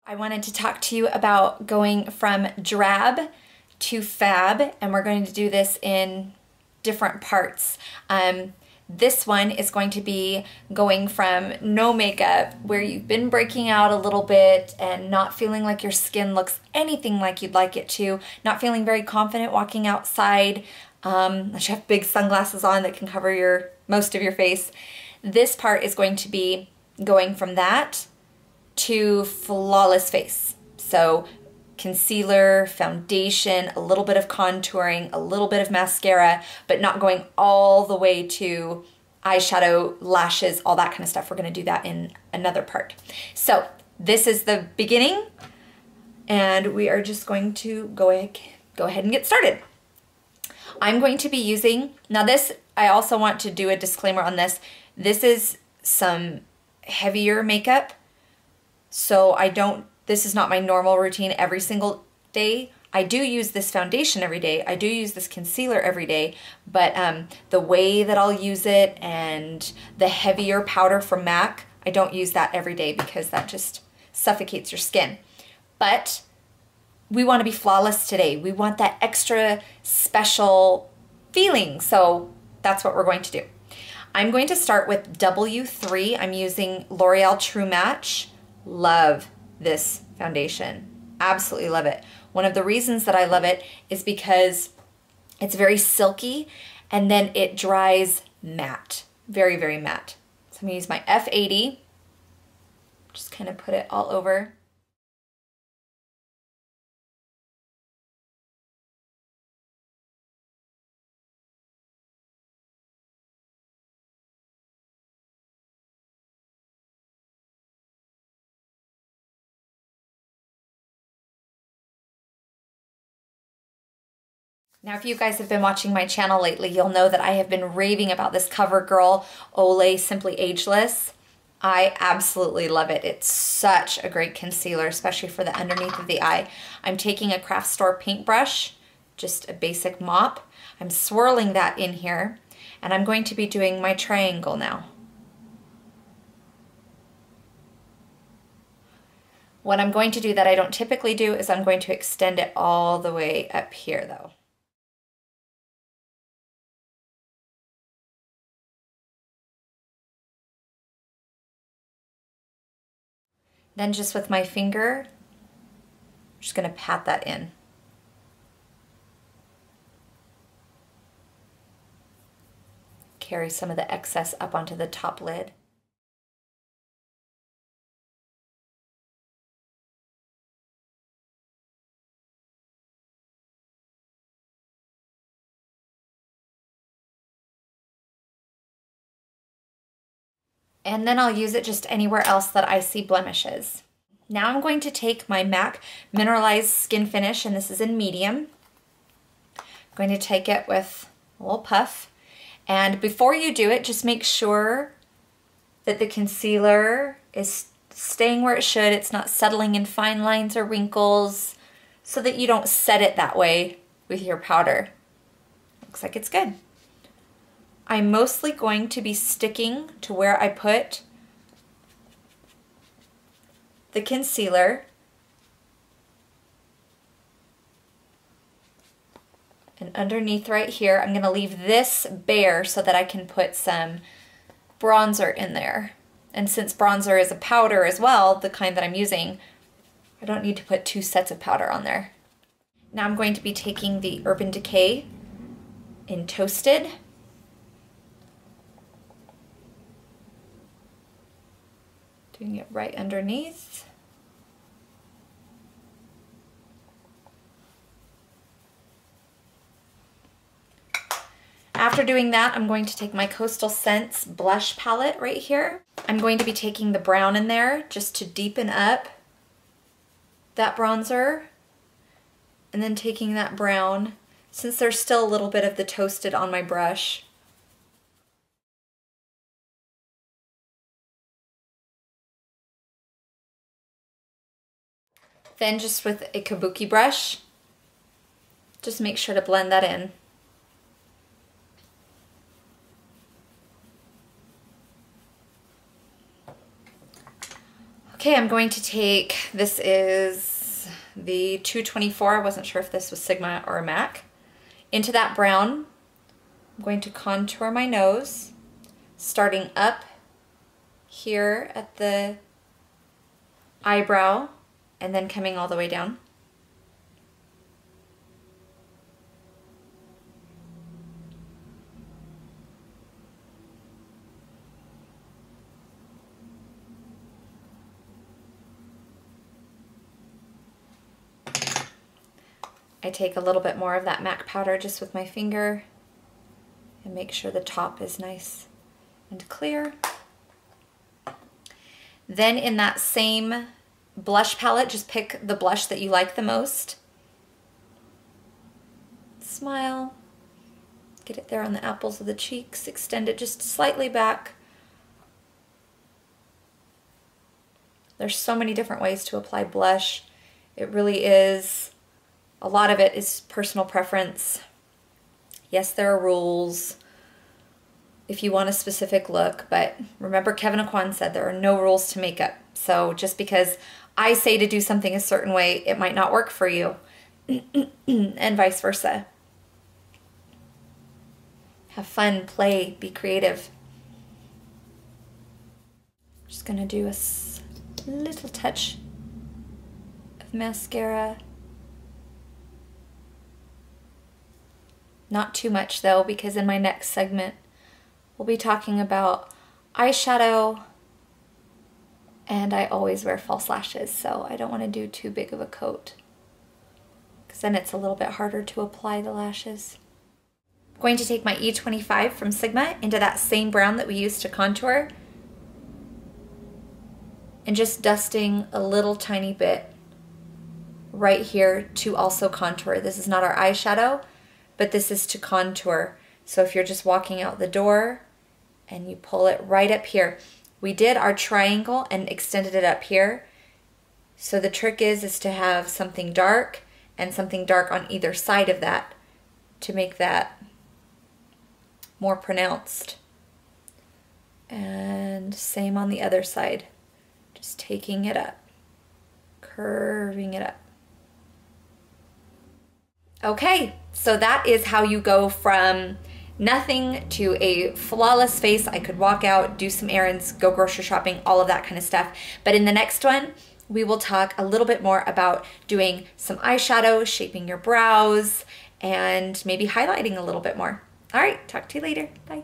I wanted to talk to you about going from drab to fab, and we're going to do this in different parts. This one is going to be going from no makeup, where you've been breaking out a little bit and not feeling like your skin looks anything like you'd like it to, not feeling very confident walking outside, unless you have big sunglasses on that can cover most of your face. This part is going to be going from that to flawless face. So concealer, foundation, a little bit of contouring, a little bit of mascara, but not going all the way to eyeshadow, lashes, all that kind of stuff. We're gonna do that in another part. So this is the beginning, and we are just going to go ahead and get started. I'm going to be using, now this, I also want to do a disclaimer on this. This is some heavier makeup. So this is not my normal routine every single day. I do use this foundation every day. I do use this concealer every day, but the way that I'll use it and the heavier powder from MAC, I don't use that every day because that just suffocates your skin. But we want to be flawless today. We want that extra special feeling. So that's what we're going to do. I'm going to start with W3. I'm using L'Oreal True Match. Love this foundation. Absolutely love it. One of the reasons that I love it is because it's very silky and then it dries matte. Very, very matte. So I'm gonna use my F80. Just kind of put it all over. Now, if you guys have been watching my channel lately, you'll know that I have been raving about this CoverGirl Olay Simply Ageless. I absolutely love it. It's such a great concealer, especially for the underneath of the eye. I'm taking a craft store paintbrush, just a basic mop. I'm swirling that in here, and I'm going to be doing my triangle now. What I'm going to do that I don't typically do is I'm going to extend it all the way up here though. Then just with my finger, I'm just gonna pat that in. Carry some of the excess up onto the top lid. And then I'll use it just anywhere else that I see blemishes. Now I'm going to take my MAC Mineralized Skin Finish, and this is in medium. I'm going to take it with a little puff. And before you do it, just make sure that the concealer is staying where it should. It's not settling in fine lines or wrinkles, so that you don't set it that way with your powder. Looks like it's good. I'm mostly going to be sticking to where I put the concealer. And underneath right here, I'm gonna leave this bare so that I can put some bronzer in there. And since bronzer is a powder as well, the kind that I'm using, I don't need to put 2 sets of powder on there. Now I'm going to be taking the Urban Decay in Toasted. Doing it right underneath. After doing that, I'm going to take my Coastal Scents blush palette right here. I'm going to be taking the brown in there just to deepen up that bronzer. And then taking that brown, since there's still a little bit of the Toasted on my brush, then just with a kabuki brush, just make sure to blend that in. Okay, I'm going to take, this is the 224, I wasn't sure if this was Sigma or a MAC. Into that brown, I'm going to contour my nose, starting up here at the eyebrow and then coming all the way down. I take a little bit more of that MAC powder just with my finger and make sure the top is nice and clear. Then in that same blush palette, just pick the blush that you like the most. Smile, get it there on the apples of the cheeks, extend it just slightly back. There's so many different ways to apply blush. It really is, a lot of it is personal preference. Yes, there are rules if you want a specific look, but remember Kevin Aquan said there are no rules to makeup. So just because I say to do something a certain way, it might not work for you, and vice versa. Have fun, play, be creative. Just gonna do a little touch of mascara. Not too much though, because in my next segment, we'll be talking about eyeshadow, and I always wear false lashes, so I don't want to do too big of a coat, because then it's a little bit harder to apply the lashes. I'm going to take my E25 from Sigma into that same brown that we used to contour, and just dusting a little tiny bit right here to also contour. This is not our eyeshadow, but this is to contour. So if you're just walking out the door and you pull it right up here. We did our triangle and extended it up here. So the trick is to have something dark and something dark on either side of that to make that more pronounced. And same on the other side. Just taking it up, curving it up. Okay, so that is how you go from nothing to a flawless face. I could walk out, do some errands, go grocery shopping, all of that kind of stuff. But in the next one, we will talk a little bit more about doing some eyeshadow, shaping your brows, and maybe highlighting a little bit more. All right, talk to you later. Bye.